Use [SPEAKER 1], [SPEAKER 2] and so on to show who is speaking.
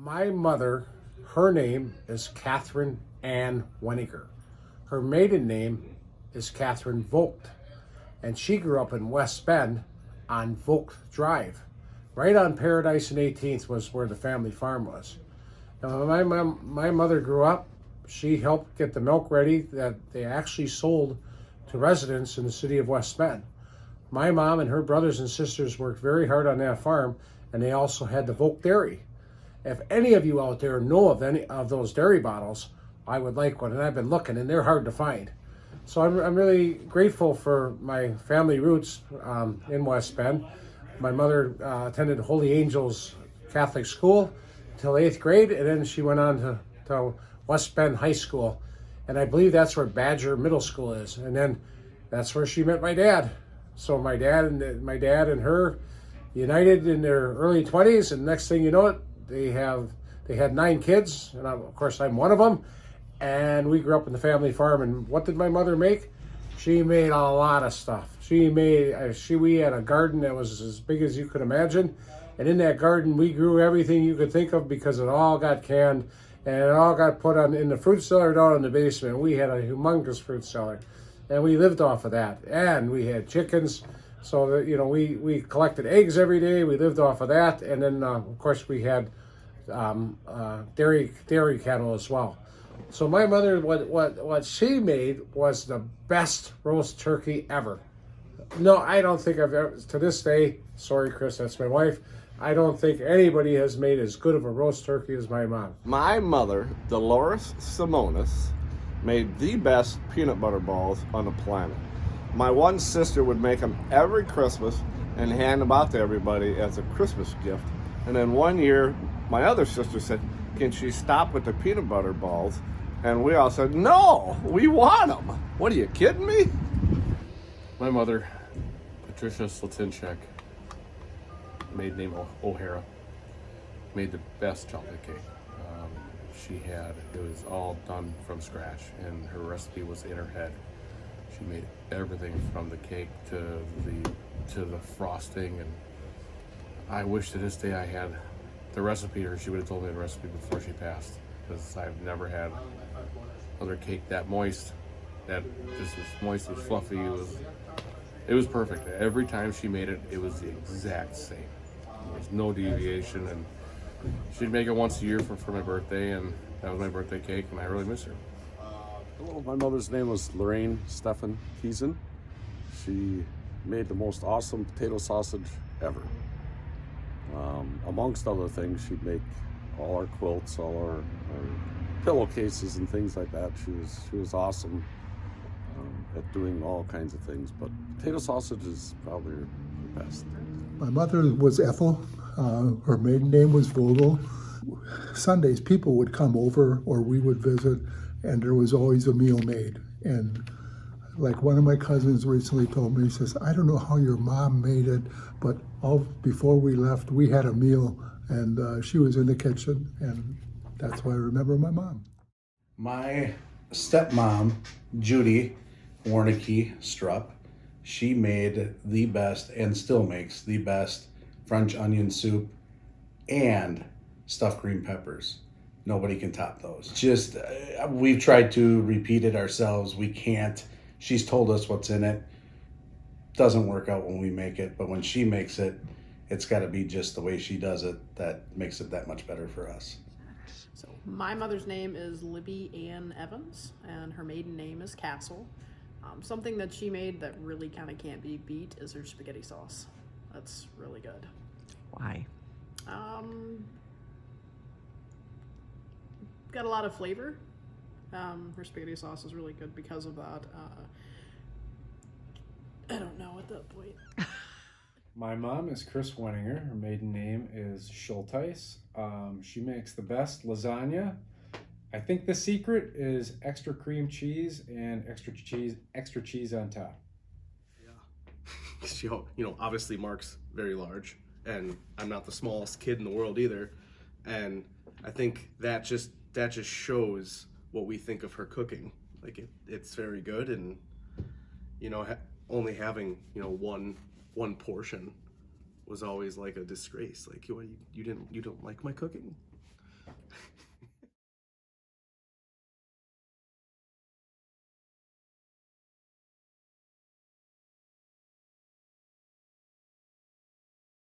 [SPEAKER 1] My mother, her name is Catherine Ann Weniger. Her maiden name is Catherine Vogt. And she grew up in West Bend on Vogt Drive. Right on Paradise and 18th was where the family farm was. Now, my mother grew up. She helped get the milk ready that they actually sold to residents in the city of West Bend. My mom and her brothers and sisters worked very hard on that farm, and they also had the Vogt Dairy. If any of you out there know of any of those dairy bottles, I would like one, and I've been looking, and they're hard to find. So I'm really grateful for my family roots in West Bend. My mother attended Holy Angels Catholic School till 8th grade, and then she went on to West Bend High School, and I believe that's where Badger Middle School is, and then that's where she met my dad. So my dad and her united in their early 20s, and next thing you know it, they had 9 kids, and of course I'm one of them. And we grew up in the family farm. And what did my mother make? She made a lot of stuff. We had a garden that was as big as you could imagine, and in that garden we grew everything you could think of because it all got canned and it all got put in the fruit cellar down in the basement. We had a humongous fruit cellar, and we lived off of that. And we had chickens, so that, we collected eggs every day. We lived off of that, and then of course we had dairy cattle as well. So my mother, what she made was the best roast turkey ever. No, I don't think I've ever, to this day, sorry Chris, that's my wife, I don't think anybody has made as good of a roast turkey as my mom.
[SPEAKER 2] My mother, Dolores Simonis, made the best peanut butter balls on the planet. My one sister would make them every Christmas and hand them out to everybody as a Christmas gift. And then one year, my other sister said, "Can she stop with the peanut butter balls?" And we all said, "No, we want them." What, are you kidding me?
[SPEAKER 3] My mother, Patricia Slatinchek, maiden name O'Hara, made the best chocolate cake. It was all done from scratch, and her recipe was in her head. She made everything from the cake to the frosting, and I wish to this day I had the recipe, or she would have told me the recipe before she passed, because I've never had another cake that moist, that just as moist, as fluffy. It was perfect. Every time she made it, it was the exact same. There was no deviation, and she'd make it once a year for my birthday, and that was my birthday cake, and I really miss her.
[SPEAKER 4] Hello, my mother's name was Lorraine Stefan Kiesen. She made the most awesome potato sausage ever. Amongst other things, she'd make all our quilts, all our pillowcases and things like that. She was awesome at doing all kinds of things, but potato sausage is probably her best.
[SPEAKER 5] My mother was Ethel. Her maiden name was Vogel. Sundays, people would come over or we would visit, and there was always a meal made. And like one of my cousins recently told me, he says, "I don't know how your mom made it, but before we left, we had a meal," and she was in the kitchen, and that's why I remember my mom.
[SPEAKER 6] My stepmom, Judy Warnicki Strupp, she made the best, and still makes the best, French onion soup and stuffed green peppers. Nobody can top those. Just, we've tried to repeat it ourselves. We can't. She's told us what's in it. Doesn't work out when we make it, but when she makes it, it's got to be just the way she does it that makes it that much better for us.
[SPEAKER 7] So my mother's name is Libby Ann Evans, and her maiden name is Castle. Something that she made that really kind of can't be beat is her spaghetti sauce. That's really good.
[SPEAKER 8] Why?
[SPEAKER 7] Got a lot of flavor. Her spaghetti sauce is really good because of that. I don't know at that point.
[SPEAKER 9] My mom is Chris Wenninger. Her maiden name is Schulteis. She makes the best lasagna. I think the secret is extra cream cheese and extra cheese on top.
[SPEAKER 10] Yeah. Obviously Mark's very large, and I'm not the smallest kid in the world either. And I think that just shows what we think of her cooking. Like it's very good, and only having one portion was always like a disgrace. Like you don't like my cooking?